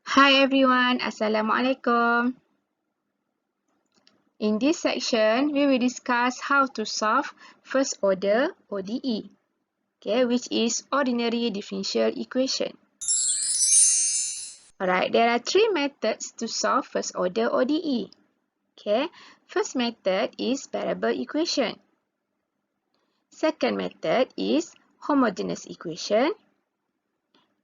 Hi everyone, Assalamualaikum. In this section, we will discuss how to solve first order ODE, which is ordinary differential equation. Alright, there are three methods to solve first order ODE. First method is separable equation. Second method is homogeneous equation.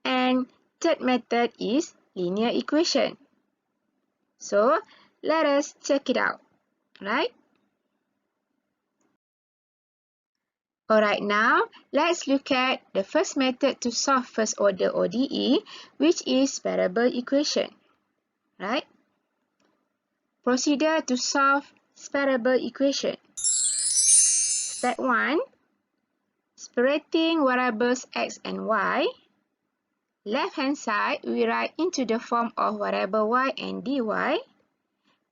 And third method is linear equation. So, let us check it out. Right? Alright, now let's look at the first method to solve first order ODE, which is separable equation. Right? Procedure to solve separable equation. Step 1. Separating variables x and y. Left hand side we write into the form of variable y and dy.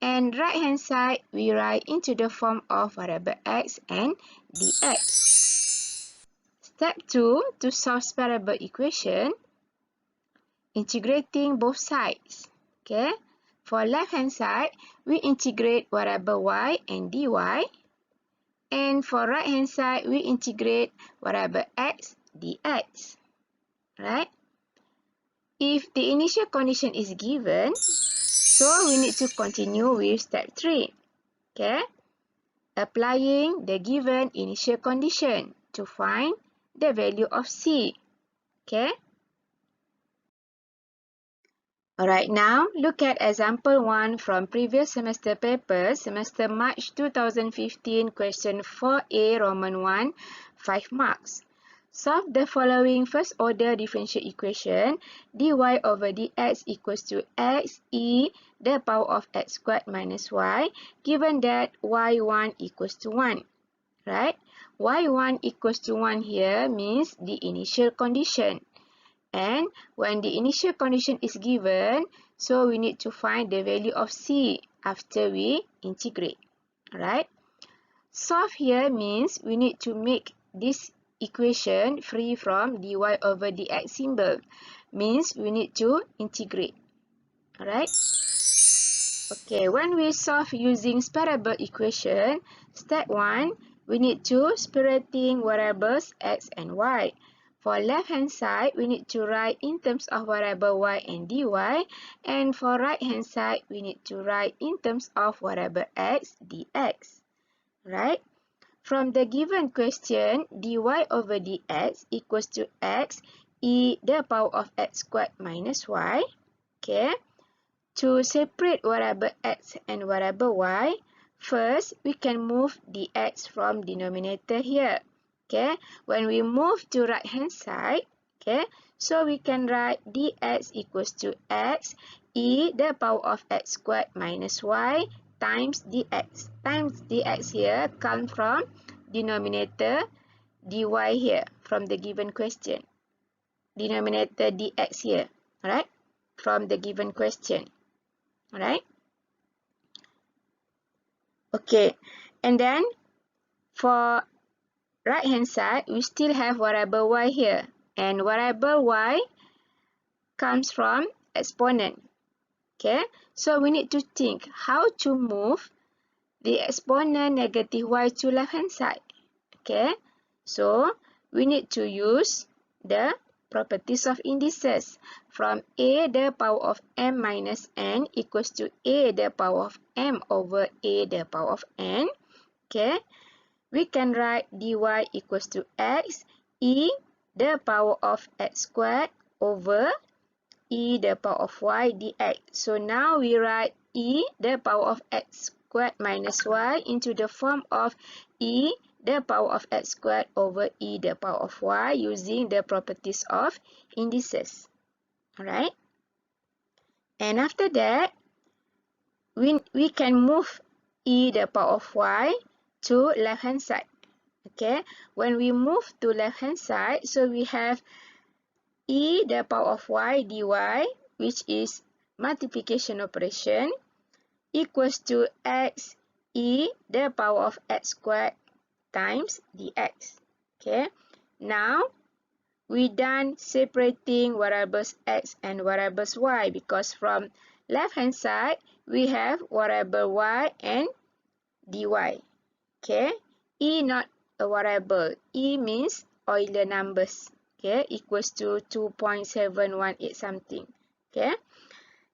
And right hand side we write into the form of variable x and dx. Step 2. To solve separable equation. Integrating both sides. For left hand side, we integrate variable y and dy. And for right hand side, we integrate variable x dx. Right? If the initial condition is given, so we need to continue with step 3. Applying the given initial condition to find the value of c. Alright, now look at example 1 from previous semester paper, semester March 2015, question 4A, Roman 1, 5 marks. Solve the following first order differential equation, dy over dx equals to x e the power of x squared minus y, given that y1 equals to 1. Right? y1 equals to 1 here means the initial condition. And when the initial condition is given, so we need to find the value of c after we integrate. Alright? Solve here means we need to make this equation free from dy over dx symbol. Means we need to integrate. Alright? Okay, when we solve using separable equation, step 1, we need to separating variables x and y. For left hand side, we need to write in terms of variable y and dy. And for right hand side, we need to write in terms of variable x dx. Right? From the given question, dy over dx equals to x e the power of x squared minus y. To separate variable x and variable y, first we can move dx from denominator here. When we move to right hand side, so we can write dx equals to x e the power of x squared minus y times dx. Times dx here comes from denominator dy here from the given question. Denominator dx here, alright, from the given question. Alright? Okay, and then for right hand side, we still have variable y here. And variable y comes from exponent. So we need to think how to move the exponent negative y to left hand side. So we need to use the properties of indices. From a the power of m minus n equals to a the power of m over a the power of n. We can write dy equals to x e the power of x squared over e the power of y dx. So now we write e the power of x squared minus y into the form of e the power of x squared over e the power of y using the properties of indices. Alright? And after that, we can move e the power of y to left hand side. When we move to left hand side, so we have e the power of y dy, which is multiplication operation, equals to x e the power of x squared times dx. Now we done separating variables x and variables y, because from left hand side we have variable y and dy. Okay, e not a variable. E means Euler numbers. Okay, equals to 2.718 something. Okay,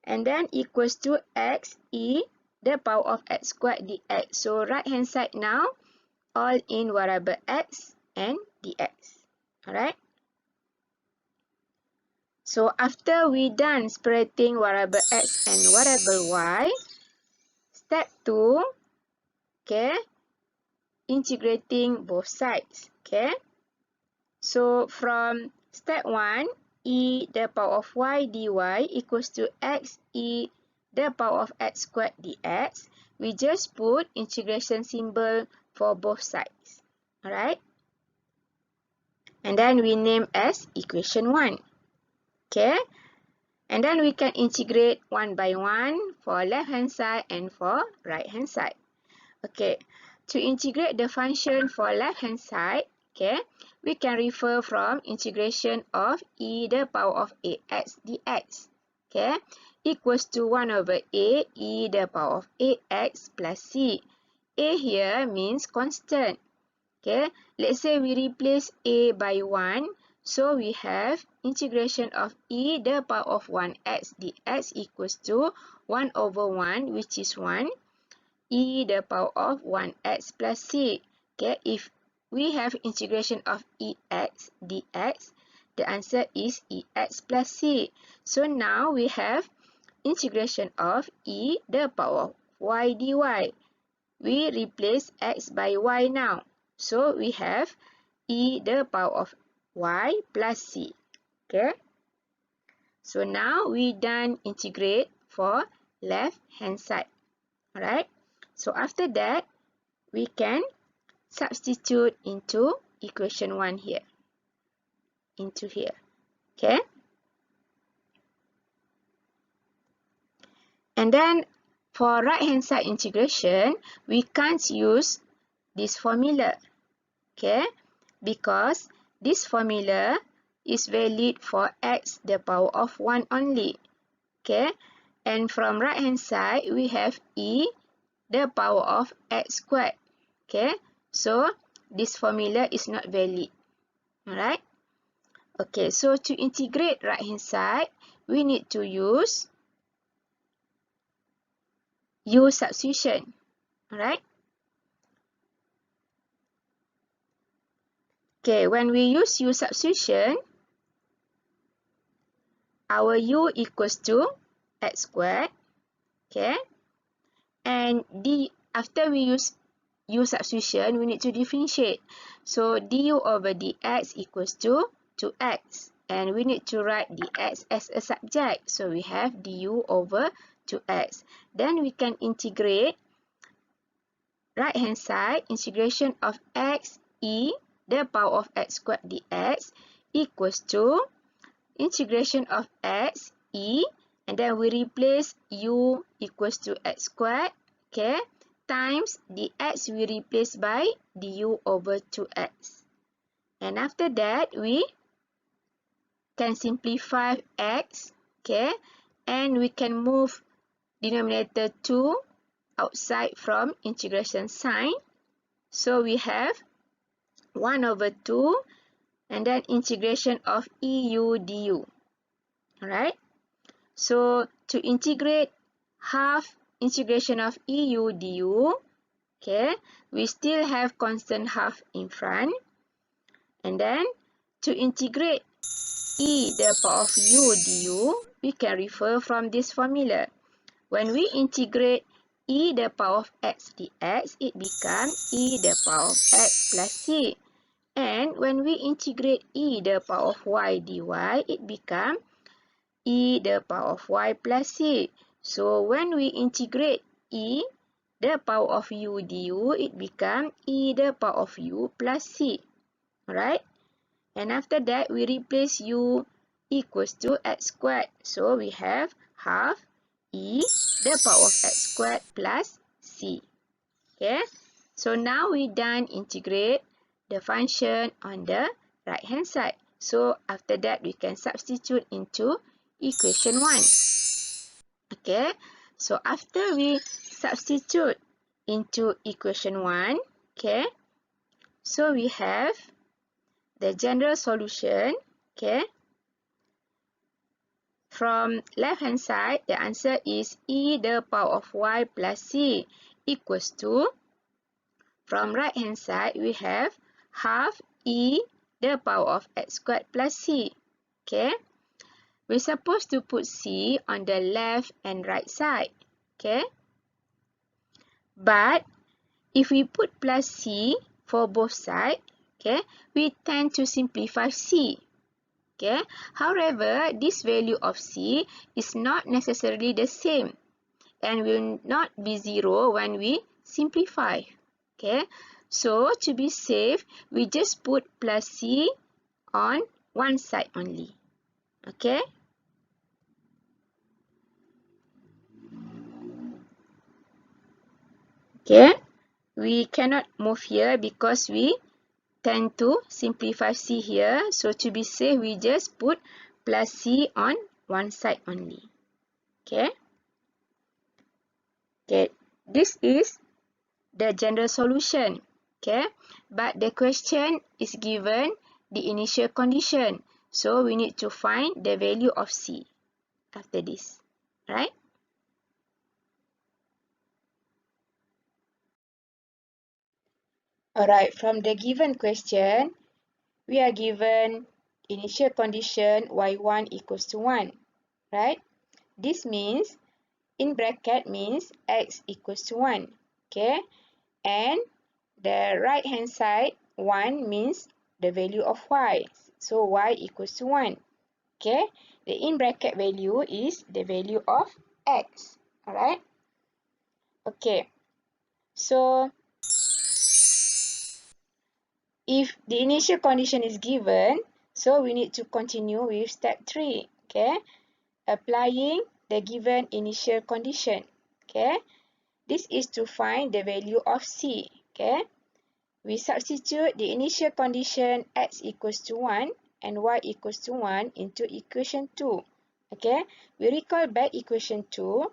and then equals to x e the power of x squared dx. So right hand side now all in variable x and dx. Alright. So after we done separating variable x and variable y, step 2, okay, integrating both sides. Okay. So from step 1, e the power of y dy equals to x e the power of x squared dx. We just put integration symbol for both sides. Alright. And then we name as equation 1. Okay. And then we can integrate one by one for left hand side and for right hand side. Okay. To integrate the function for left hand side, okay, we can refer from integration of e the power of ax dx. Okay, equals to 1 over a e the power of ax plus c. A here means constant. Okay, let's say we replace a by 1. So we have integration of e the power of 1x dx equals to 1 over 1, which is 1, e the power of 1x plus c. Okay, if we have integration of ex dx, the answer is ex plus c. So now we have integration of e the power of y dy. We replace x by y now. So we have e the power of y plus c. Okay. So now we done integrate for left hand side. Alright. So after that, we can substitute into equation 1 here. Into here. Okay. And then for right hand side integration, we can't use this formula. Okay. Because this formula is valid for x the power of 1 only. Okay. And from right hand side, we have e the power of x squared. Okay. So this formula is not valid. Alright. Okay. So to integrate right hand side, we need to use u substitution. Alright. Okay. When we use u substitution, our u equals to x squared. Okay. And after we use u substitution, we need to differentiate. So du over dx equals to 2x. And we need to write dx as a subject. So we have du over 2x. Then we can integrate right hand side, integration of x e the power of x squared dx equals to integration of x e, and then we replace u equals to x squared, okay, times dx we replace by du over 2x. And after that, we can simplify x, okay, and we can move denominator 2 outside from integration sign. So we have 1 over 2 and then integration of eu du. Alright. So to integrate half integration of eu du, okay, we still have constant half in front. And then to integrate e the power of u du, we can refer from this formula. When we integrate e the power of x dx, it becomes e the power of x plus c. And when we integrate e the power of y dy, it becomes e the power of y plus c. So when we integrate e the power of u du, it becomes e the power of u plus c. Alright? And after that, we replace u equals to x squared. So we have half e the power of x squared plus c. Okay? So now we done integrate the function on the right hand side. So after that, we can substitute into equation 1. Okay, so after we substitute into equation 1, okay, so we have the general solution, okay. From left hand side, the answer is e the power of y plus c equals to, from right hand side, we have half e the power of x squared plus c. Okay, we're supposed to put c on the left and right side. Okay, but if we put plus c for both sides, okay, we tend to simplify c. Okay, however, this value of c is not necessarily the same and will not be 0 when we simplify. Okay, so to be safe, we just put plus c on one side only. Okay. Okay, we cannot move here because we tend to simplify c here. So to be safe, we just put plus c on one side only. Okay. Okay, this is the general solution. Okay, but the question is given the initial condition. So we need to find the value of c after this, right? Alright, from the given question, we are given initial condition y1 equals to 1, right? This means, in bracket means x equals to 1, okay? And the right hand side, 1 means the value of y. So y equals to 1, okay? The in bracket value is the value of x, alright? Okay, so if the initial condition is given, so we need to continue with step 3, okay? Applying the given initial condition, okay? This is to find the value of c, okay? We substitute the initial condition x equals to 1 and y equals to 1 into equation 2, okay? We recall back equation 2,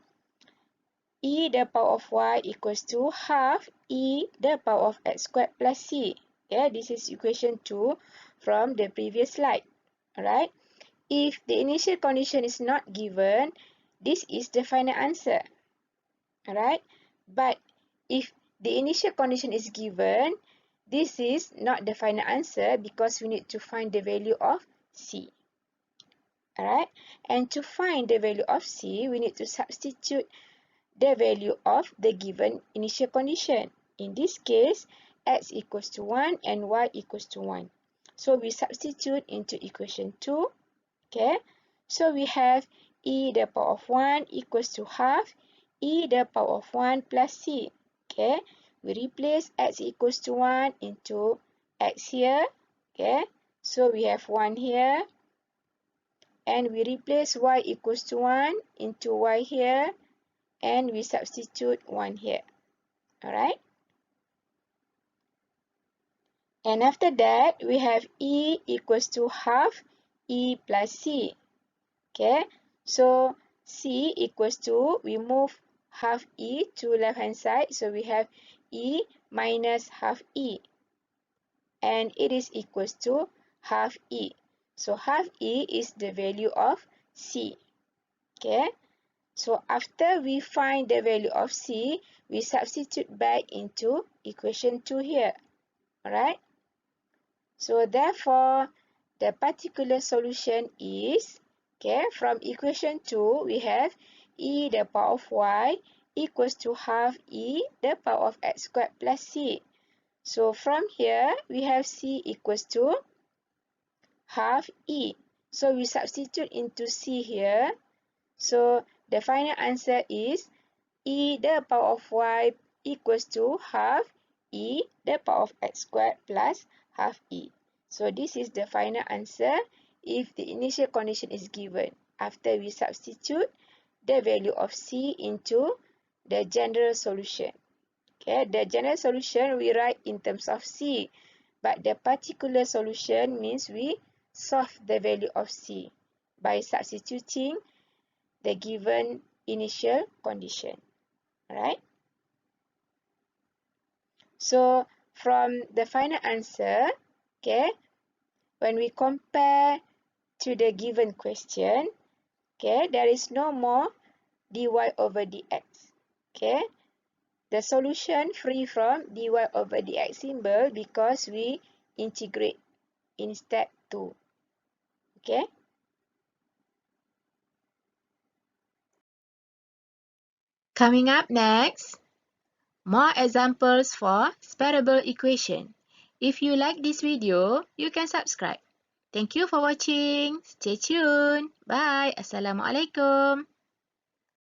e the power of y equals to half e the power of x squared plus c. Okay, this is equation 2 from the previous slide. Alright, if the initial condition is not given, this is the final answer. Alright, but if the initial condition is given, this is not the final answer because we need to find the value of c. Alright, and to find the value of c, we need to substitute the value of the given initial condition. In this case, x equals to 1 and y equals to 1. So we substitute into equation 2. Okay, so we have e the power of 1 equals to half e the power of 1 plus c. Okay, we replace x equals to 1 into x here. Okay, so we have 1 here. And we replace y equals to 1 into y here. And we substitute 1 here. Alright. And after that, we have e equals to half e plus c. Okay. So c equals to, we move half e to left hand side. So we have e minus half e. And it is equals to half e. So half e is the value of c. Okay. So after we find the value of c, we substitute back into equation 2 here. Alright. So therefore, the particular solution is, okay, from equation 2, we have e the power of y equals to half e the power of x squared plus c. So from here, we have c equals to half e. So we substitute into c here. So the final answer is e the power of y equals to half e the power of x squared plus half e. So this is the final answer if the initial condition is given after we substitute the value of c into the general solution. Okay, the general solution we write in terms of c, but the particular solution means we solve the value of C by substituting the given initial condition. Alright? So from the final answer, okay, when we compare to the given question, okay, there is no more dy over dx. Okay, the solution free from dy over dx symbol because we integrate in step 2. Okay. Coming up next, more examples for separable equation. If you like this video, you can subscribe. Thank you for watching. Stay tuned. Bye. Assalamualaikum.